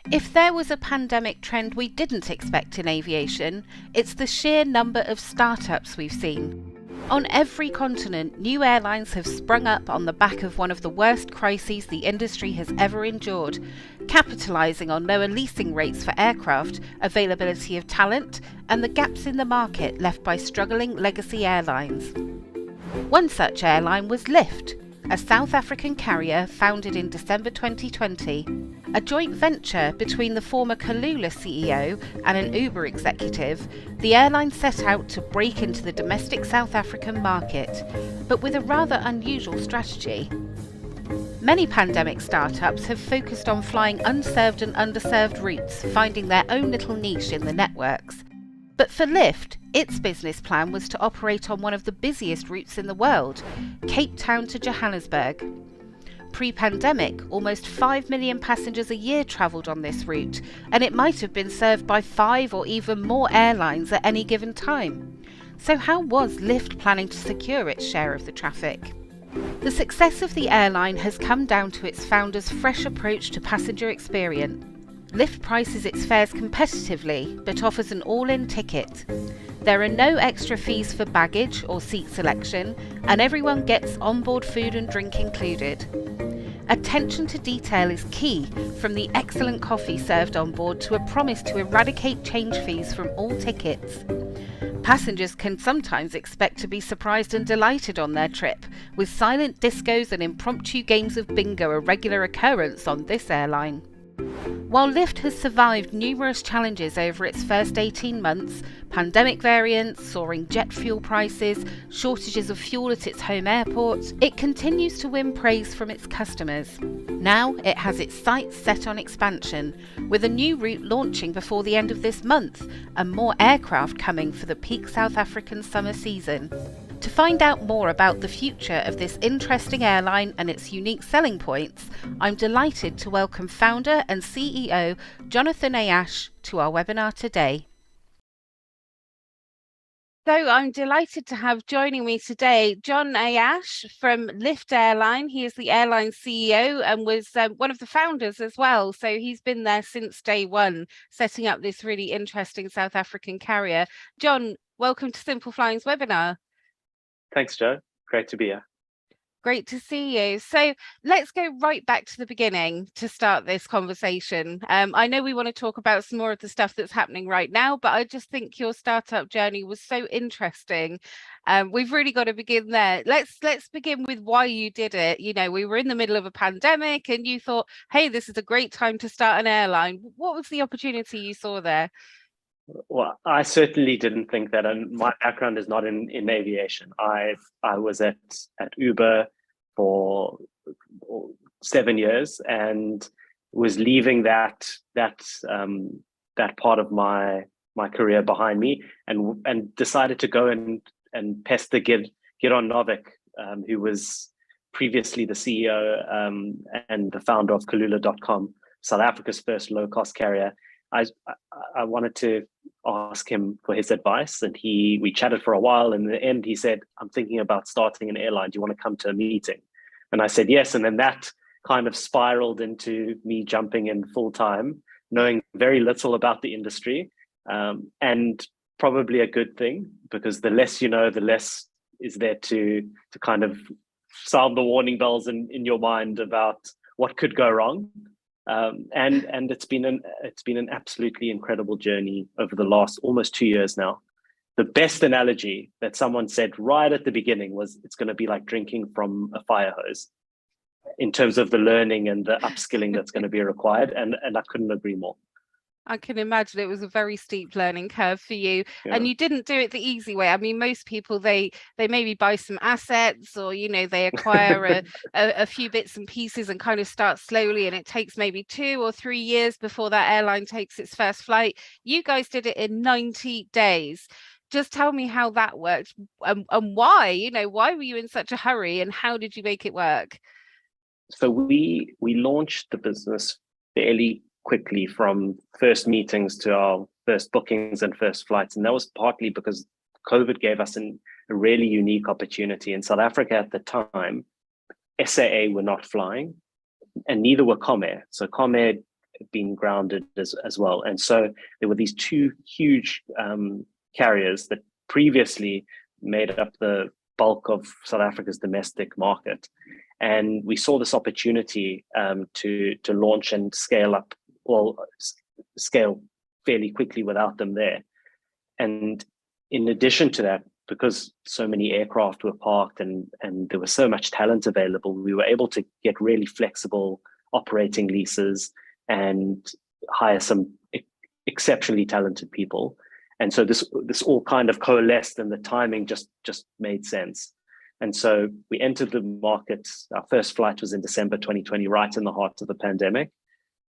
If there was a pandemic trend we didn't expect in aviation, it's the sheer number of startups we've seen. On every continent, new airlines have sprung up on the back of one of the worst crises the industry has ever endured, capitalising on lower leasing rates for aircraft, availability of talent, and the gaps in the market left by struggling legacy airlines. One such airline was Lyft, a South African carrier founded in December 2020. A joint venture between the former Kulula CEO and an Uber executive, the airline set out to break into the domestic South African market, but with a rather unusual strategy. Many pandemic startups have focused on flying unserved and underserved routes, finding their own little niche in the networks. But for Lyft, its business plan was to operate on one of the busiest routes in the world, Cape Town to Johannesburg. Pre-pandemic, almost 5 million passengers a year travelled on this route, and it might have been served by 5 or even more airlines at any given time. So how was Lyft planning to secure its share of the traffic? The success of the airline has come down to its founder's fresh approach to passenger experience. Lyft prices its fares competitively, but offers an all-in ticket. There are no extra fees for baggage or seat selection, and everyone gets onboard food and drink included. Attention to detail is key, from the excellent coffee served on board to a promise to eradicate change fees from all tickets. Passengers can sometimes expect to be surprised and delighted on their trip, with silent discos and impromptu games of bingo a regular occurrence on this airline. While Lyft has survived numerous challenges over its first 18 months, pandemic variants, soaring jet fuel prices, shortages of fuel at its home airports, it continues to win praise from its customers. Now it has its sights set on expansion, with a new route launching before the end of this month and more aircraft coming for the peak South African summer season. To find out more about the future of this interesting airline and its unique selling points, I'm delighted to welcome founder and CEO Jonathan Ayache to our webinar today. So I'm delighted to have joining me today John Ayache from Lyft Airline. He is the airline CEO and was one of the founders as well. So he's been there since day one, setting up this really interesting South African carrier. John, welcome to Simple Flying's webinar. Thanks, Joe. Great to be here. Great to see you. So let's go right back to the beginning to start this conversation. I know we want to talk about some more of the stuff that's happening right now, but I just think your startup journey was so interesting. We've really got to begin there. Let's begin with why you did it. You know, we were in the middle of a pandemic and you thought, hey, this is a great time to start an airline. What was the opportunity you saw there? Well, I certainly didn't think that, and my background is not in aviation. I was at Uber for 7 years and was leaving that part of my career behind me, and decided to go and pester Gideon Novik, who was previously the CEO and the founder of Kulula.com, South Africa's first low-cost carrier. I wanted to ask him for his advice, and we chatted for a while. And in the end, he said, "I'm thinking about starting an airline. Do you want to come to a meeting?" And I said yes. And then that kind of spiraled into me jumping in full time, knowing very little about the industry, and probably a good thing, because the less you know, the less is there to kind of sound the warning bells in your mind about what could go wrong. And it's been an absolutely incredible journey over the last almost 2 years now. The best analogy that someone said right at the beginning was, it's going to be like drinking from a fire hose in terms of the learning and the upskilling that's going to be required. And I couldn't agree more. I can imagine it was a very steep learning curve for you. Yeah. And you didn't do it the easy way. I mean, most people, they maybe buy some assets, or, you know, they acquire a few bits and pieces and kind of start slowly, and it takes maybe 2 or 3 years before that airline takes its first flight. You guys did it in 90 days. Just tell me how that worked, and why, you know, why were you in such a hurry, and how did you make it work? So we launched the business fairly quickly, from first meetings to our first bookings and first flights. And that was partly because COVID gave us a really unique opportunity. In South Africa at the time, SAA were not flying, and neither were Comair. So Comair been grounded as well. And so there were these two huge carriers that previously made up the bulk of South Africa's domestic market. And we saw this opportunity to launch and scale up, scale fairly quickly without them there. And in addition to that, because so many aircraft were parked and there was so much talent available, we were able to get really flexible operating leases and hire some exceptionally talented people. And so this all kind of coalesced, and the timing just made sense. And so we entered the market. Our first flight was in December 2020, right in the heart of the pandemic.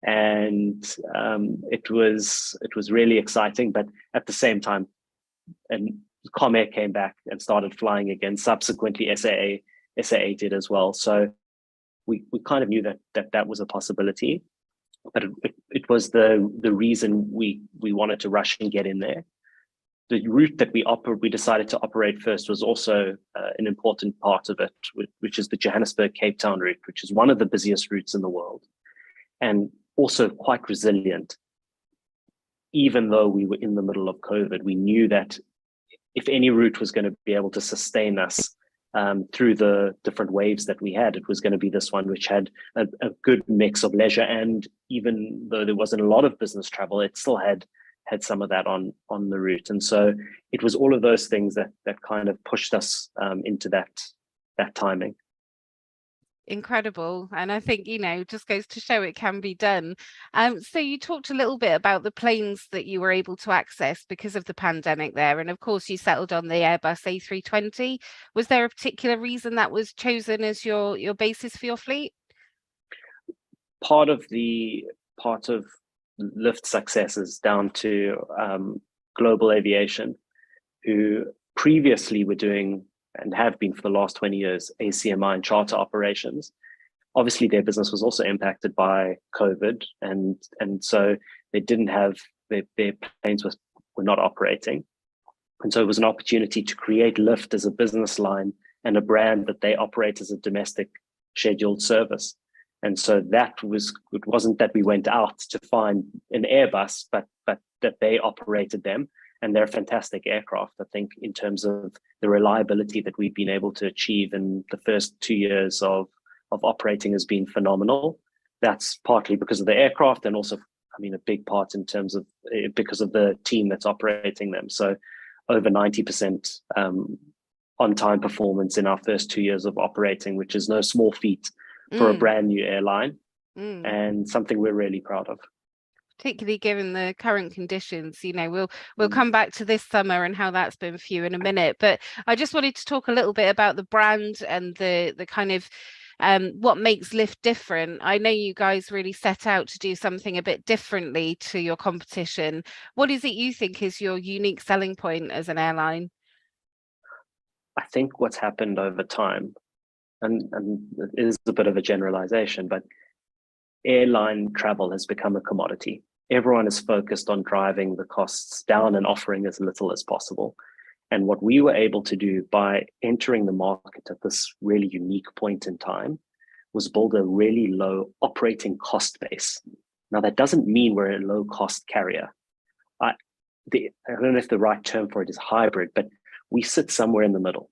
And it was really exciting, but at the same time, and Comair came back and started flying again. Subsequently, SAA did as well. So we kind of knew that was a possibility, but it was the reason we wanted to rush and get in there. The route that we decided to operate first was also an important part of it, which is the Johannesburg Cape Town route, which is one of the busiest routes in the world, and also quite resilient. Even though we were in the middle of COVID, we knew that if any route was going to be able to sustain us through the different waves that we had, it was going to be this one, which had a good mix of leisure. And even though there wasn't a lot of business travel, it still had some of that on the route. And so it was all of those things that kind of pushed us into that timing. Incredible. And I think, just goes to show it can be done. So you talked a little bit about the planes that you were able to access because of the pandemic there. And of course, you settled on the Airbus A320. Was there a particular reason that was chosen as your basis for your fleet? Part of Lift's success is down to Global Aviation, who previously were doing and have been for the last 20 years, ACMI and charter operations. Obviously, their business was also impacted by COVID, and so they didn't have their planes were not operating, and so it was an opportunity to create Lift as a business line and a brand that they operate as a domestic scheduled service. And so it wasn't that we went out to find an Airbus, but that they operated them. And they're fantastic aircraft. I think in terms of the reliability that we've been able to achieve in the first 2 years of operating has been phenomenal. That's partly because of the aircraft, and also, a big part in terms of because of the team that's operating them. So over 90% on-time performance in our first 2 years of operating, which is no small feat for a brand new airline, and something we're really proud of. Particularly given the current conditions. We'll come back to this summer and how that's been for you in a minute, but I just wanted to talk a little bit about the brand and the kind of what makes Lift different. I know you guys really set out to do something a bit differently to your competition. What is it you think is your unique selling point as an airline? I think what's happened over time, and it is a bit of a generalization, but airline travel has become a commodity. Everyone is focused on driving the costs down and offering as little as possible. And what we were able to do by entering the market at this really unique point in time was build a really low operating cost base. Now, that doesn't mean we're a low cost carrier. I don't know if the right term for it is hybrid, but we sit somewhere in the middle.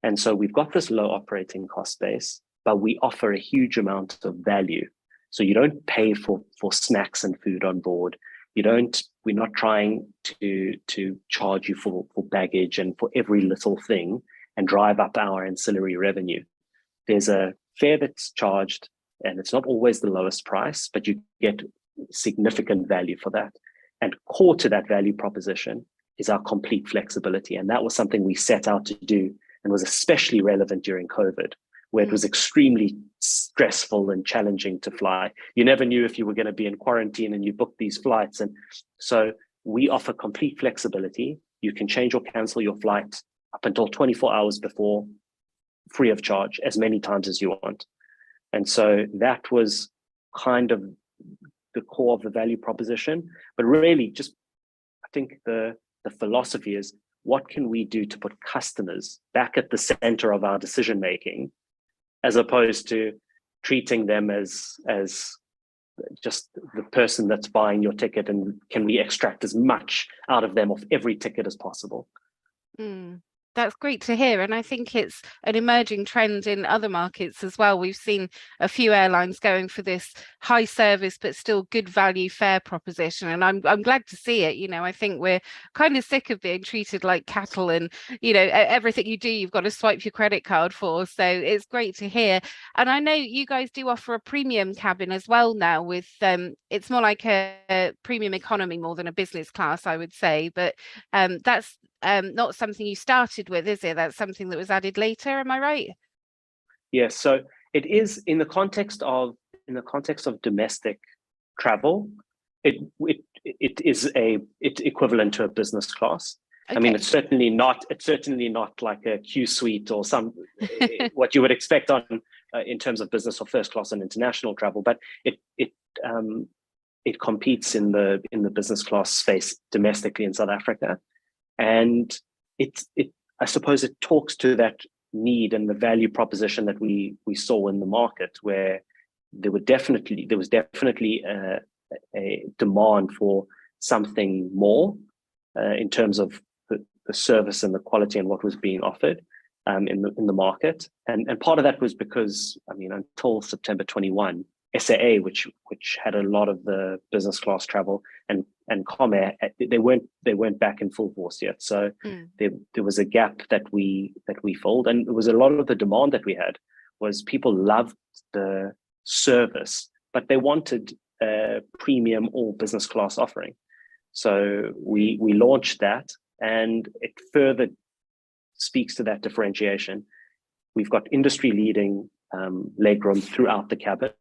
And so we've got this low operating cost base, but we offer a huge amount of value. So you don't pay for snacks and food on board. We're not trying to charge you for baggage and for every little thing and drive up our ancillary revenue. There's a fare that's charged, and it's not always the lowest price, but you get significant value for that. And core to that value proposition is our complete flexibility. And that was something we set out to do and was especially relevant during COVID, where it was extremely stressful and challenging to fly. You never knew if you were going to be in quarantine, and you booked these flights. And so we offer complete flexibility. You can change or cancel your flight up until 24 hours before, free of charge, as many times as you want. And so that was kind of the core of the value proposition. But really, just I think the philosophy is, what can we do to put customers back at the center of our decision making, as opposed to treating them as just the person that's buying your ticket, and can we extract as much out of them off every ticket as possible. That's great to hear. And I think it's an emerging trend in other markets as well. We've seen a few airlines going for this high service, but still good value fare proposition. And I'm glad to see it. I think we're kind of sick of being treated like cattle, and, everything you do, you've got to swipe your credit card for. So it's great to hear. And I know you guys do offer a premium cabin as well now with, it's more like a premium economy more than a business class, I would say. But that's not something you started with, is it? That's something that was added later, am I right? Yes, so it is in the context of domestic travel. It's equivalent to a business class. Okay. I mean, it's certainly not like a Q suite or some what you would expect on in terms of business or first class and international travel, but it competes in the business class space domestically in South Africa. And I suppose it talks to that need and the value proposition that we saw in the market, where there was definitely a demand for something more in terms of the service and the quality and what was being offered in the market. And part of that was because, I mean, until September 21, SAA, which had a lot of the business class travel, and Comair, they weren't back in full force yet. So there was a gap that we filled, and it was a lot of the demand that we had was people loved the service, but they wanted a premium or business class offering. So we launched that, and it further speaks to that differentiation. We've got industry leading legroom throughout the cabin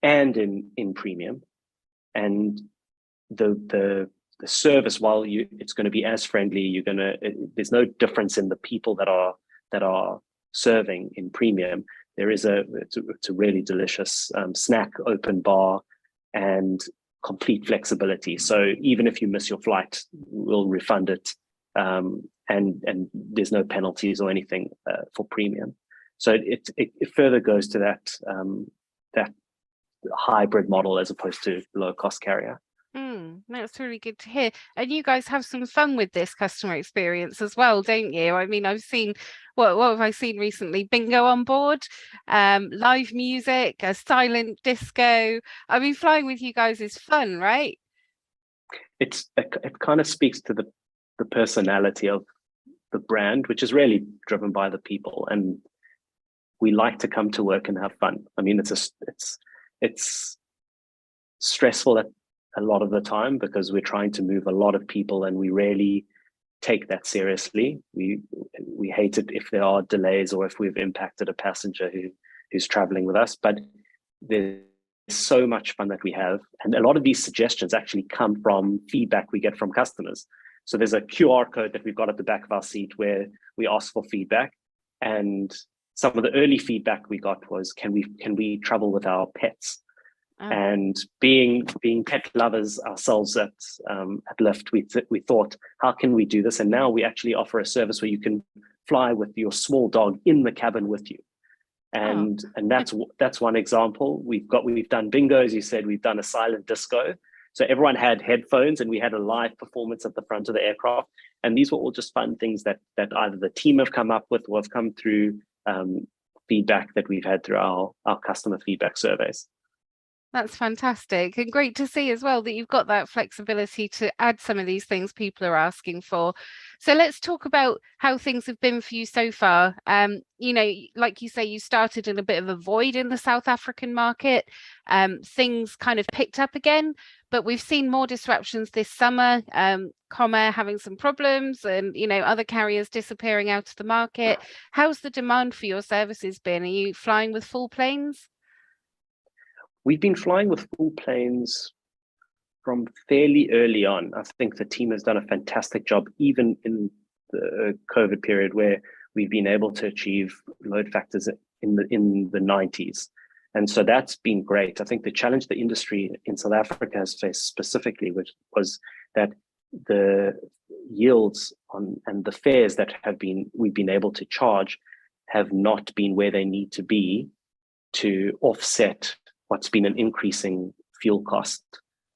and in premium, and the service, while it's going to be as friendly, there's no difference in the people that are serving in premium. It's a really delicious snack, open bar, and complete flexibility. So even if you miss your flight, we'll refund it, and there's no penalties or anything for premium. So it further goes to that hybrid model as opposed to low cost carrier. That's really good to hear. And you guys have some fun with this customer experience as well, don't you? I mean, I've seen, what have I seen recently? Bingo on board, live music, a silent disco. I mean, flying with you guys is fun, right? It kind of speaks to the personality of the brand, which is really driven by the people, and we like to come to work and have fun. I mean, it's stressful at a lot of the time because we're trying to move a lot of people, and we really take that seriously. We hate it if there are delays or if we've impacted a passenger who's traveling with us, but there's so much fun that we have, and a lot of these suggestions actually come from feedback we get from customers. So there's a QR code that we've got at the back of our seat where we ask for feedback, and some of the early feedback we got was, can we travel with our pets? And being pet lovers ourselves at Lyft, we thought, how can we do this? And now we actually offer a service where you can fly with your small dog in the cabin with you. And that's one example. We've done bingo, as you said. We've done a silent disco. So everyone had headphones, and we had a live performance at the front of the aircraft. And these were all just fun things that either the team have come up with or have come through feedback that we've had through our customer feedback surveys. That's fantastic, and great to see as well that you've got that flexibility to add some of these things people are asking for. So let's talk about how things have been for you so far. Like you say, you started in a bit of a void in the South African market. Things kind of picked up again, but we've seen more disruptions this summer. Comair having some problems, and other carriers disappearing out of the market. How's the demand for your services been? Are you flying with full planes? We've been flying with full planes from fairly early on. I think the team has done a fantastic job, even in the COVID period, where we've been able to achieve load factors in the 90s. And so that's been great. I think the challenge the industry in South Africa has faced specifically, which was that the yields and the fares that we've been able to charge have not been where they need to be to offset what's been an increasing fuel cost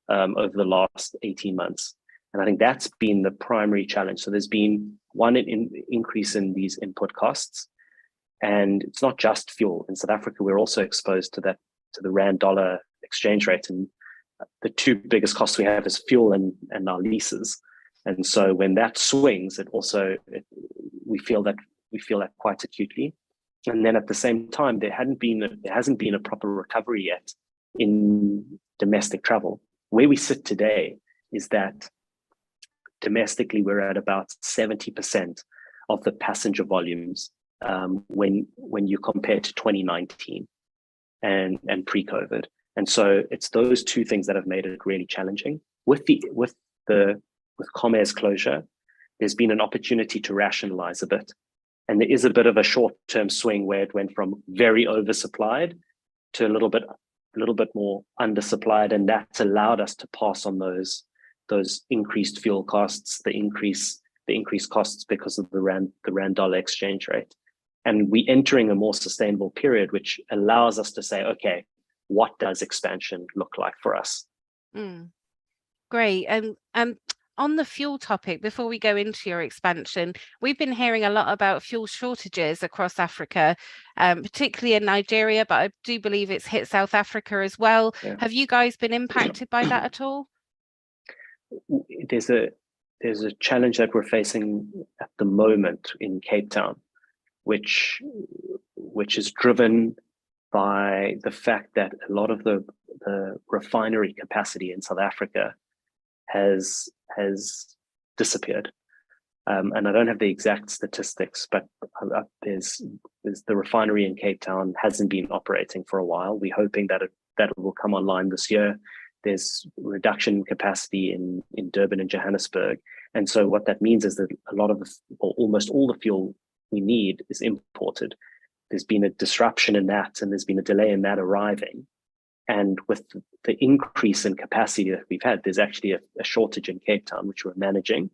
over the last 18 months. And I think that's been the primary challenge. So there's been one increase in these input costs. And it's not just fuel. In South Africa, we're also exposed to the rand dollar exchange rate. And the two biggest costs we have is fuel and our leases. And so when that swings, we feel that quite acutely. And then at the same time, there hasn't been a proper recovery yet in domestic travel. Where we sit today is that domestically we're at about 70% of the passenger volumes when you compare to 2019 and pre-COVID. And so it's those two things that have made it really challenging. With Comairs closure, there's been an opportunity to rationalize a bit. And there is a bit of a short-term swing where it went from very oversupplied to a little bit more undersupplied, and that's allowed us to pass on those increased fuel costs, the increased costs because of the rand dollar exchange rate. And we're entering a more sustainable period, which allows us to say, okay, what does expansion look like for us? Great. And on the fuel topic, before we go into your expansion, we've been hearing a lot about fuel shortages across Africa, particularly in Nigeria, but I do believe it's hit South Africa as well. Yeah. Have you guys been impacted by that at all? There's a challenge that we're facing at the moment in Cape Town, which is driven by the fact that a lot of the refinery capacity in South Africa has disappeared. And I don't have the exact statistics, but there's the refinery in Cape Town hasn't been operating for a while. We're hoping that it will come online this year. There's reduction in capacity in Durban and Johannesburg. And so what that means is that almost all the fuel we need is imported. There's been a disruption in that, and there's been a delay in that arriving. And with the increase in capacity that we've had, there's actually a shortage in Cape Town, which we're managing.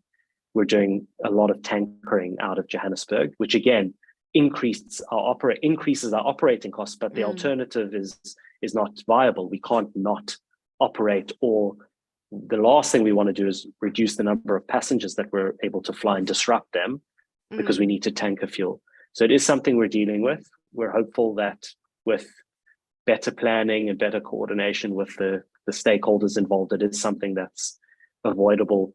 We're doing a lot of tankering out of Johannesburg, which again increases our operating costs, but the alternative is not viable. We can't not operate, or the last thing we want to do is reduce the number of passengers that we're able to fly and disrupt them because we need to tanker fuel. So it is something we're dealing with. We're hopeful that with better planning and better coordination with the stakeholders involved, it is something that's avoidable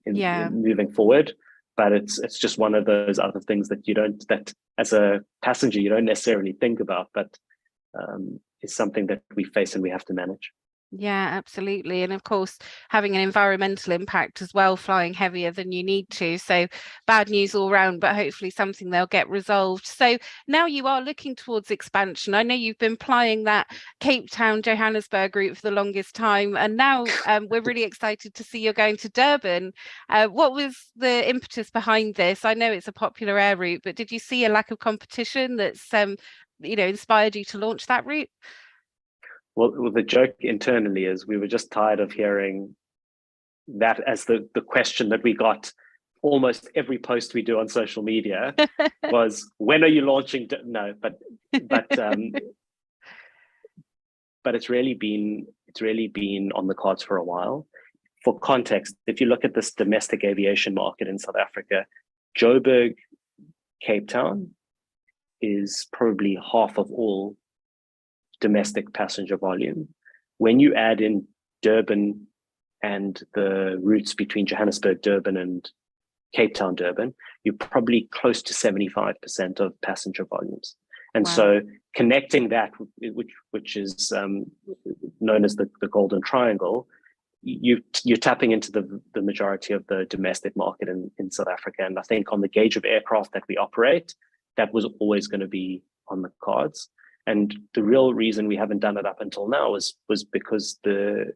in moving forward. But it's just one of those other things that as a passenger you don't necessarily think about, but is something that we face and we have to manage. Yeah, absolutely. And of course, having an environmental impact as well, flying heavier than you need to. So bad news all round, but hopefully something they'll get resolved. So now you are looking towards expansion. I know you've been plying that Cape Town, Johannesburg route for the longest time. And now we're really excited to see you're going to Durban. What was the impetus behind this? I know it's a popular air route, but did you see a lack of competition that's inspired you to launch that route? Well, the joke internally is we were just tired of hearing that as the question that we got almost every post we do on social media was, when are you launching? No, but it's really been on the cards for a while. For context, if you look at this domestic aviation market in South Africa, Joburg, Cape Town is probably half of all domestic passenger volume. When you add in Durban and the routes between Johannesburg, Durban, and Cape Town, Durban, you're probably close to 75% of passenger volumes. And so connecting that, which is known as the Golden Triangle, you're tapping into the majority of the domestic market in South Africa. And I think on the gauge of aircraft that we operate, that was always going to be on the cards. And the real reason we haven't done it up until now was because the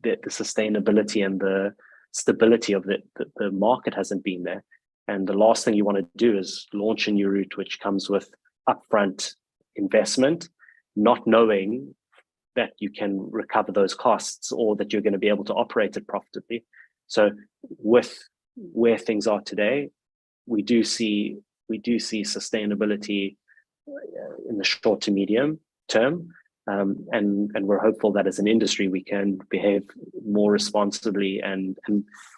sustainability and the stability of the market hasn't been there. And the last thing you want to do is launch a new route which comes with upfront investment, not knowing that you can recover those costs or that you're going to be able to operate it profitably. So with where things are today, we do see sustainability in the short to medium term, And we're hopeful that as an industry we can behave more responsibly and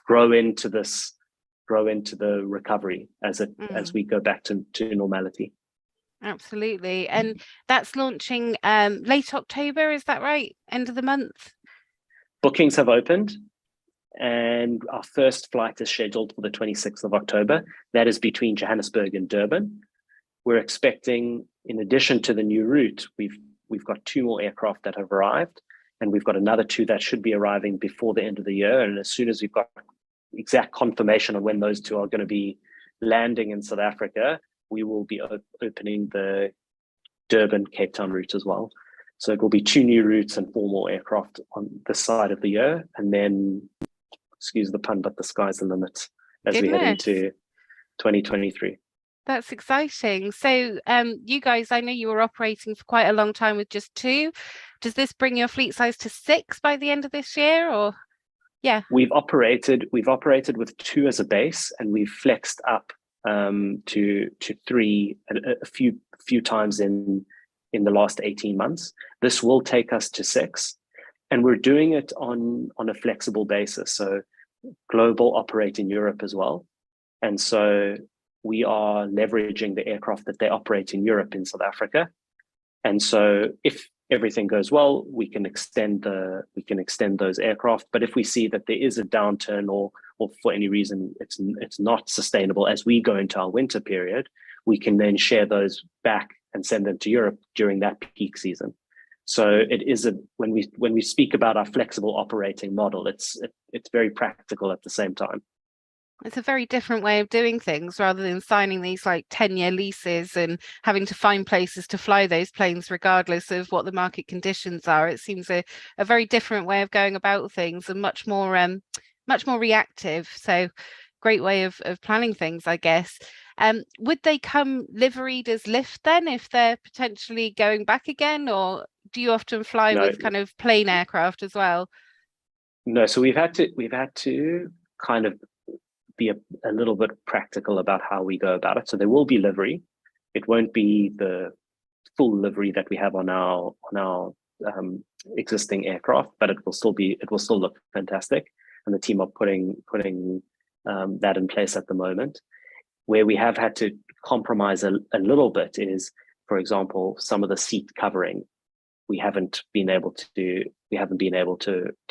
grow into the recovery as we go back to normality. Absolutely. And that's launching late October, is that right? End of the month? Bookings have opened, and our first flight is scheduled for the 26th of October. That is between Johannesburg and Durban. We're expecting, in addition to the new route, we've got 2 more aircraft that have arrived, and we've got another 2 that should be arriving before the end of the year. And as soon as we've got exact confirmation on when those 2 are going to be landing in South Africa, we will be opening the Durban Cape Town route as well. So it will be 2 new routes and 4 more aircraft on this side of the year. And then, excuse the pun, but the sky's the limit as we head into 2023. That's exciting. So you guys, I know you were operating for quite a long time with just 2. Does this bring your fleet size to 6 by the end of this year, or? Yeah. We've operated with 2 as a base, and we've flexed up to 3 a few times in the last 18 months. This will take us to 6, and we're doing it on a flexible basis. So global operate in Europe as well. And so we are leveraging the aircraft that they operate in Europe in South Africa. And so if everything goes well, we can extend those aircraft. But if we see that there is a downturn or for any reason it's not sustainable as we go into our winter period, we can then share those back and send them to Europe during that peak season. So it is when we speak about our flexible operating model, it's very practical at the same time. It's a very different way of doing things rather than signing these like 10-year leases and having to find places to fly those planes regardless of what the market conditions are. It seems a very different way of going about things and much more reactive. So great way of planning things, I guess. Would they come liveried as lift then if they're potentially going back again, or do you often fly with kind of plain aircraft as well? No, so we've had to kind of be a little bit practical about how we go about it. So there will be livery. It won't be the full livery that we have on our existing aircraft, but it will still look fantastic. And the team are putting that in place at the moment. Where we have had to compromise a little bit is, for example, some of the seat covering. We haven't been able to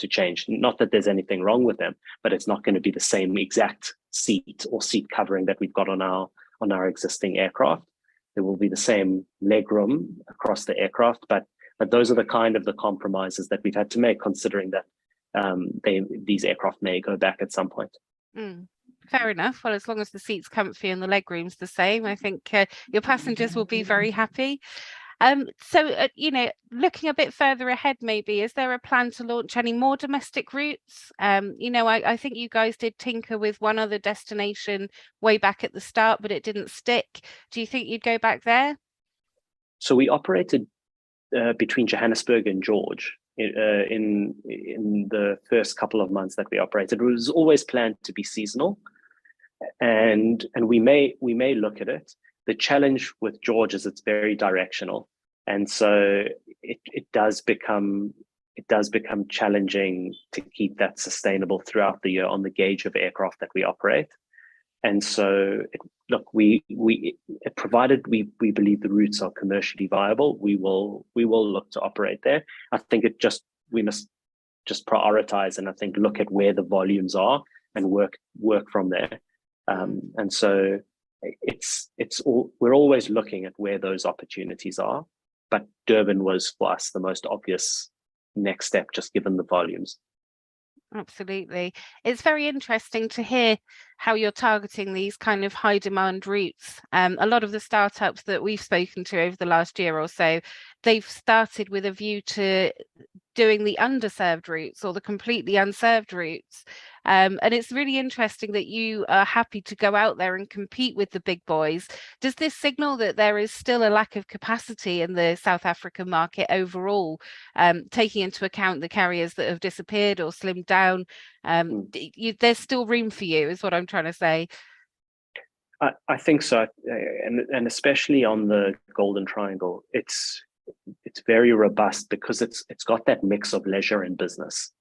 change. Not that there's anything wrong with them, but it's not going to be the same exact seat or seat covering that we've got on our existing aircraft. There will be the same leg room across the aircraft, but those are the kind of the compromises that we've had to make, considering that these aircraft may go back at some point. Fair enough. Well, as long as the seat's comfy and the leg room's the same, I think your passengers will be very happy. So, looking a bit further ahead, maybe, is there a plan to launch any more domestic routes? I think you guys did tinker with one other destination way back at the start, but it didn't stick. Do you think you'd go back there? So we operated between Johannesburg and George in the first couple of months that we operated. It was always planned to be seasonal, and we may look at it. The challenge with George is it's very directional, and so it does become challenging to keep that sustainable throughout the year on the gauge of aircraft that we operate. And so, provided we believe the routes are commercially viable, we will look to operate there. I think we must just prioritize and I think look at where the volumes are and work from there. And so. We're always looking at where those opportunities are, but Durban was for us the most obvious next step, just given the volumes. Absolutely. It's very interesting to hear how you're targeting these kind of high demand routes. A lot of the startups that we've spoken to over the last year or so, they've started with a view to doing the underserved routes or the completely unserved routes. And it's really interesting that you are happy to go out there and compete with the big boys. Does this signal that there is still a lack of capacity in the South African market overall, taking into account the carriers that have disappeared or slimmed down? There's still room for you, is what I'm trying to say. I think so, and especially on the Golden Triangle, it's very robust because it's got that mix of leisure and business,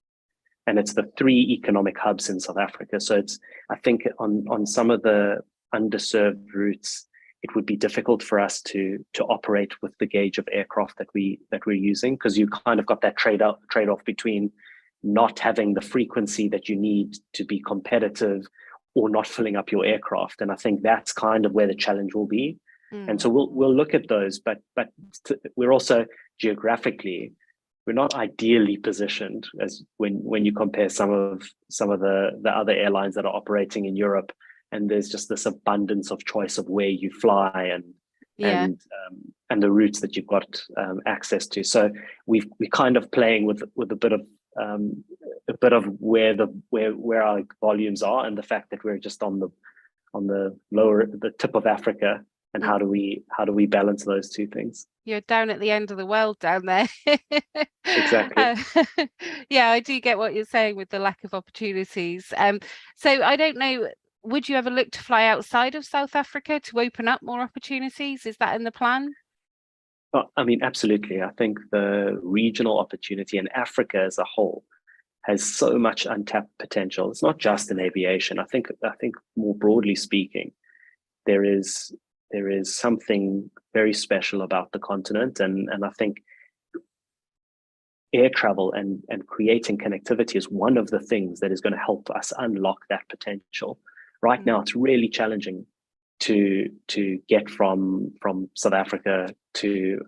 and it's the three economic hubs in South Africa. So I think on some of the underserved routes, it would be difficult for us to operate with the gauge of aircraft that we're using, because you kind of got that trade off between not having the frequency that you need to be competitive or not filling up your aircraft. And I think that's kind of where the challenge will be. And so we'll look at those, but we're also geographically, we're not ideally positioned as when you compare some of the other airlines that are operating in Europe, and there's just this abundance of choice of where you fly and the routes that you've got access to. So we're kind of playing with a bit of where our volumes are, and the fact that we're just on the tip of Africa, and how do we balance those two things? You're down at the end of the world down there. Exactly. Yeah, I do get what you're saying with the lack of opportunities. So I don't know, would you ever look to fly outside of South Africa to open up more opportunities? Is that in the plan? Well, I mean, absolutely. I think the regional opportunity in Africa as a whole has so much untapped potential. It's not just in aviation. I think more broadly speaking, there is something very special about the continent, and I think air travel and creating connectivity is one of the things that is going to help us unlock that potential. Right now, it's really challenging to get from South Africa to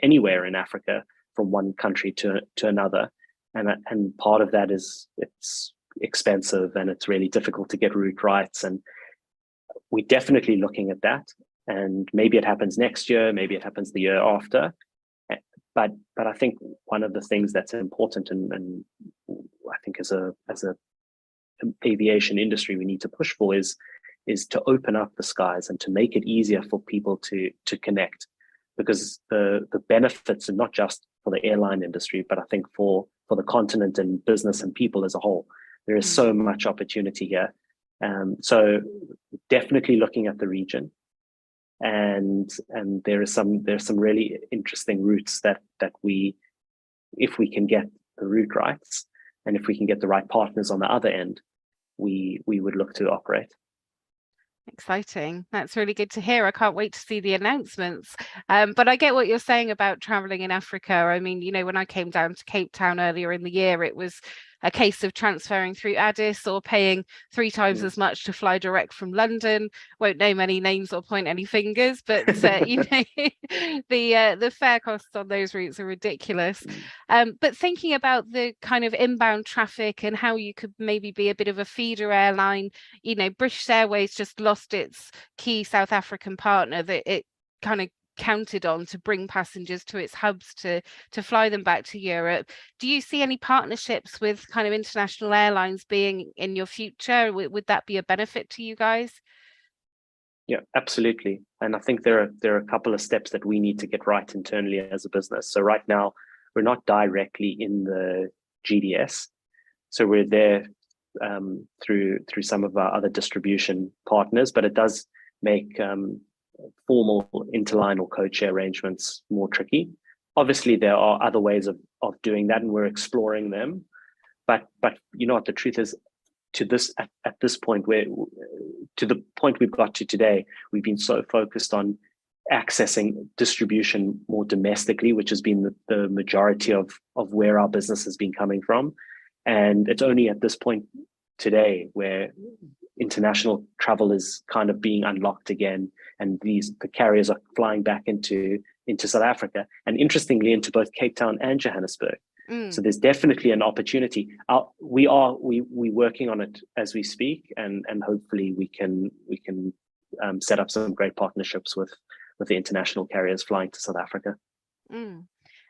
anywhere in Africa, from one country to another, and part of that is it's expensive and it's really difficult to get route rights, and we're definitely looking at that. And maybe it happens next year, maybe it happens the year after. But I think one of the things that's important, and I think as a aviation industry we need to push for, is to open up the skies and to make it easier for people to connect, because the benefits are not just for the airline industry, but I think for the continent and business and people as a whole. There is so much opportunity here. So definitely looking at the region, and there's some really interesting routes that we, if we can get the route rights and if we can get the right partners on the other end, we would look to operate. Exciting. That's really good to hear. I can't wait to see the announcements. But I get what you're saying about traveling in Africa. I mean, when I came down to Cape Town earlier in the year, it was a case of transferring through Addis or paying 3 times as much to fly direct from London. Won't name any names or point any fingers, but the fare costs on those routes are ridiculous. But thinking about the kind of inbound traffic and how you could maybe be a bit of a feeder airline, British Airways just lost its key South African partner that it kind of counted on to bring passengers to its hubs to fly them back to Europe. Do you see any partnerships with kind of international airlines being in your future? Would that be a benefit to you guys? Yeah, absolutely. And I think there are a couple of steps that we need to get right internally as a business. So right now, we're not directly in the GDS. So we're there through some of our other distribution partners, but it does make formal interline or code-share arrangements more tricky. Obviously, there are other ways of doing that, and we're exploring them. But you know what the truth is, at this point, to the point we've got to today, we've been so focused on accessing distribution more domestically, which has been the majority of where our business has been coming from. And it's only at this point today where international travel is kind of being unlocked again, and the carriers are flying back into South Africa, and interestingly into both Cape Town and Johannesburg. So there's definitely an opportunity. We're working on it as we speak, and hopefully we can set up some great partnerships with the international carriers flying to South Africa.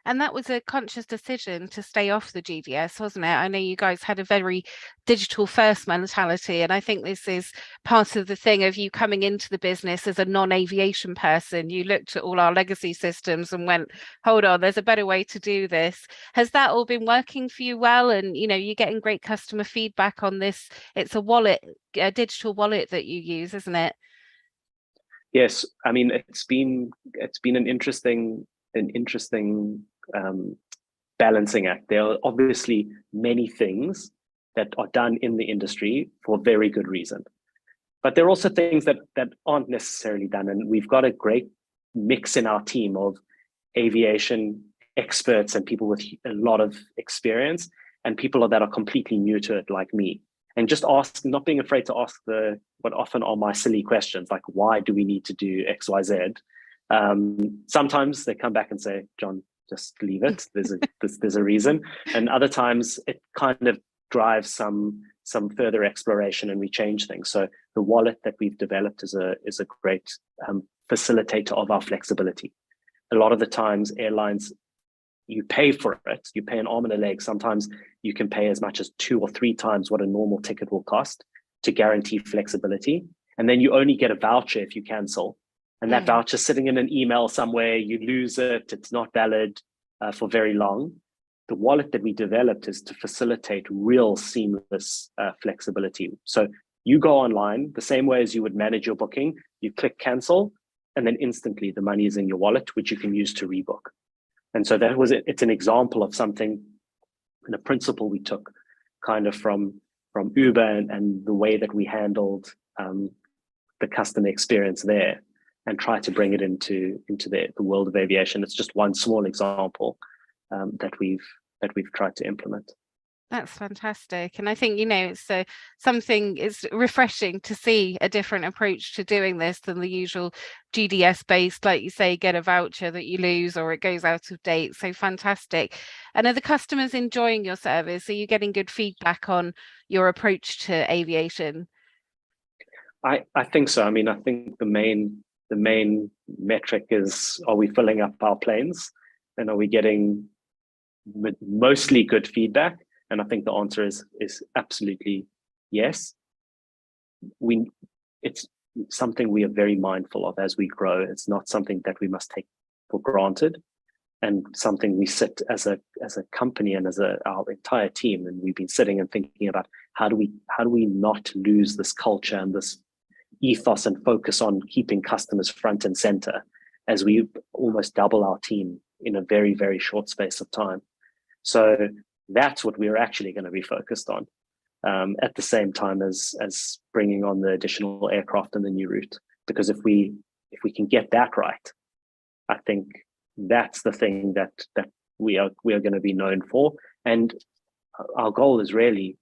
And that was a conscious decision to stay off the GDS, wasn't it? I know you guys had a very digital first mentality, and I think this is part of the thing of you coming into the business as a non-aviation person. You looked at all our legacy systems and went, hold on, there's a better way to do this. Has that all been working for you well? And you're getting great customer feedback on this. It's a digital wallet that you use, isn't it? Yes, I mean it's been an interesting an interesting balancing act. There are obviously many things that are done in the industry for very good reason, but there are also things that aren't necessarily done, and we've got a great mix in our team of aviation experts and people with a lot of experience, and people that are completely new to it, like me. And just not being afraid to ask what often are my silly questions, like why do we need to do X, Y, Z? Sometimes they come back and say, John, just leave it. There's a reason. And other times it kind of drives some further exploration, and we change things. So the wallet that we've developed is a great facilitator of our flexibility. A lot of the times airlines, you pay for it, you pay an arm and a leg. Sometimes you can pay as much as 2 or 3 times what a normal ticket will cost to guarantee flexibility. And then you only get a voucher if you cancel. And that voucher sitting in an email somewhere, you lose it, it's not valid for very long. The wallet that we developed is to facilitate real seamless flexibility. So you go online the same way as you would manage your booking, you click cancel, and then instantly the money is in your wallet, which you can use to rebook. And so that was it. It's an example of something, and a principle we took kind of from Uber and the way that we handled the customer experience there, and try to bring it into the world of aviation. It's just one small example that we've tried to implement. That's fantastic. And I think, it's something, it's refreshing to see a different approach to doing this than the usual GDS based, like you say, get a voucher that you lose or it goes out of date. So fantastic. And are the customers enjoying your service? Are you getting good feedback on your approach to aviation? I think so. I mean, I think the main metric is, are we filling up our planes, and are we getting mostly good feedback? And I think the answer is absolutely yes. It's something we are very mindful of as we grow. It's not something that we must take for granted, and something we sit as a company and as our entire team, and we've been sitting and thinking about how do we not lose this culture and this ethos and focus on keeping customers front and center as we almost double our team in a very, very short space of time. So that's what we're actually going to be focused on, at the same time as bringing on the additional aircraft and the new route. Because if we can get that right, I think that's the thing that we are going to be known for. And our goal is really,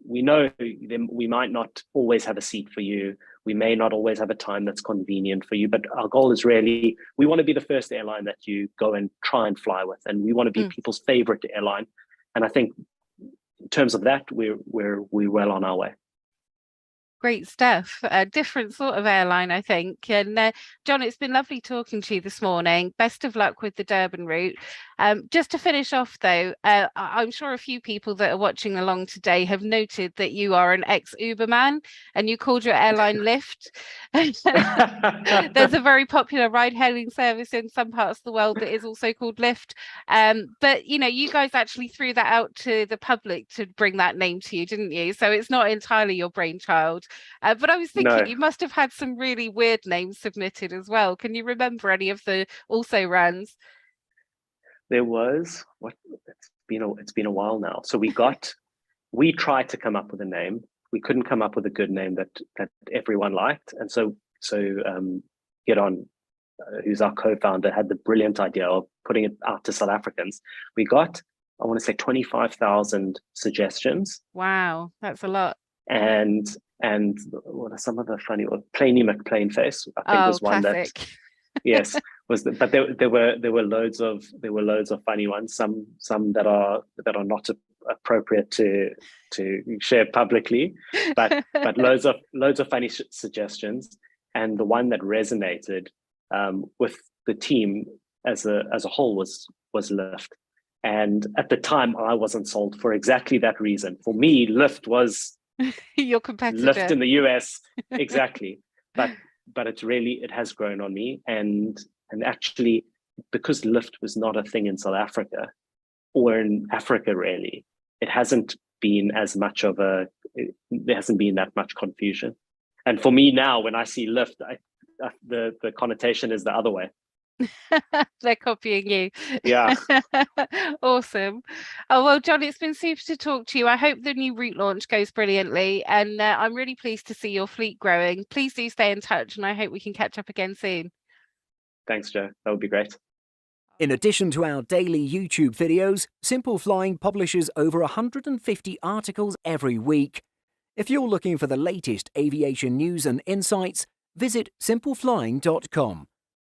we know we might not always have a seat for you. We may not always have a time that's convenient for you, but our goal is really, we want to be the first airline that you go and try and fly with, and we want to be people's favorite airline. And I think in terms of that, we're well on our way. Great stuff. A different sort of airline, I think. And John, it's been lovely talking to you this morning. Best of luck with the Durban route. Just to finish off, though, I'm sure a few people that are watching along today have noted that you are an ex-Uber man, and you called your airline Lyft. There's a very popular ride-hailing service in some parts of the world that is also called Lyft. But you guys actually threw that out to the public to bring that name to you, didn't you? So it's not entirely your brainchild. But I was thinking, No. You must have had some really weird names submitted as well. Can you remember any of the also rans? There was it's been a while now. So we tried to come up with a name. We couldn't come up with a good name that everyone liked, and so Gidon, who's our co-founder, had the brilliant idea of putting it out to South Africans. We got, I want to say, 25,000 suggestions. Wow, that's a lot. And what are some of the funny ones? Plainy McPlainface, I think, was one classic. that yes was but there were loads of funny ones, some that are not appropriate to share publicly, but loads of funny suggestions. And the one that resonated with the team as a whole was Lyft. And at the time I wasn't sold for exactly that reason. For me, Lyft was your competitor. Lyft in the US, exactly. But it has grown on me, and actually, because Lyft was not a thing in South Africa or in Africa really, it hasn't been there hasn't been that much confusion. And for me now, when I see Lyft, the connotation is the other way. They're copying you. Yeah. Awesome. Oh, well, John, it's been super to talk to you. I hope the new route launch goes brilliantly, and I'm really pleased to see your fleet growing. Please do stay in touch, and I hope we can catch up again soon. Thanks, Joe. That would be great. In addition to our daily YouTube videos, Simple Flying publishes over 150 articles every week. If you're looking for the latest aviation news and insights, visit simpleflying.com.